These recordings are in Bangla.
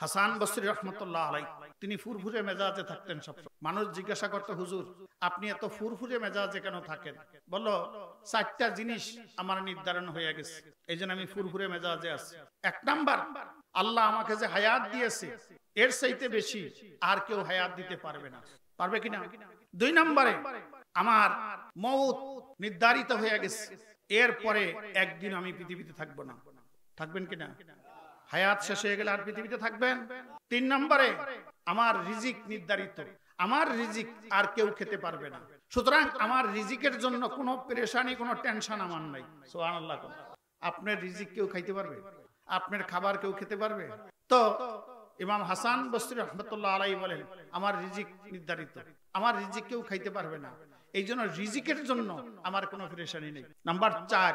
হাসান বসরি রহমতুল্লাহ আলাই তিনি ফুরফুরে মেজাজে থাকতেন সব। মানুষ জিজ্ঞাসা করতো, হুজুর আপনি এত ফুরফুরে মেজাজে কেন থাকেন? বললো, 4টা জিনিস আমার নির্ধারণ হয়ে গেছে, এই জন্য আমি ফুরফুরে মেজাজে আছি। 1 নাম্বার, আল্লাহ আমাকে যে হায়াত দিয়েছে এর চাইতে বেশি আর কেউ হায়াত দিতে পারবে না। পারবে কিনা? 2 নম্বরে, আমার মওত নির্ধারিত হয়ে গেছে, এরপরে একদিন আমি পৃথিবীতে থাকবো না। থাকবেন কিনা? হায়াত শেষ হয়ে গেলে আর পৃথিবীতে থাকবেন? 3 নম্বরে, আমার রিজিক নির্ধারিত, আমার রিজিক আর কেউ খেতে পারবে না। সুতরাং আমার রিজিকের জন্য কোনো পেরেশানি, কোনো টেনশন আমার নাই। সুবহানাল্লাহ। আপনার রিজিক কেউ খাইতে পারবে? আপনার খাবার কেউ খেতে পারবে? তো ইমাম হাসান বসরি রহমতুল্লাহ আলাইহি বলেন, আমার রিজিক নির্ধারিত, আমার রিজিক কেউ খাইতে পারবে না, এই জন্য রিজিকের জন্য আমার কোনো পেরেশানি নেই। নাম্বার 4,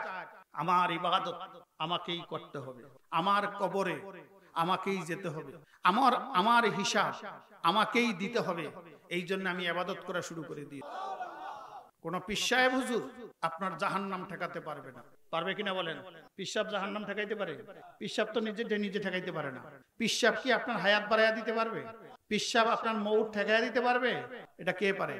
আমার ইবাদত আমাকেই করতে হবে, আমার কবরে আমাকেই যেতে হবে, আমার হিসাব আমাকেই দিতে হবে, এই জন্য আমি ইবাদত করা শুরু করে দিই। কোন পীর সাহেব হুজুর আপনার জাহান্নাম ঠেকাতে পারবে না। পারবে কিনা বলেন? পীর সাহেব জাহান্নাম ঠেকাইতে পারে? পীর সাহেব তো নিজে ঠেকাইতে পারে না। পীর সাহেব কি আপনার হায়াত বাড়াইয়া দিতে পারবে? পীর সাহেব আপনার মওত ঠেকাইয়া দিতে পারবে? এটা কে পারে?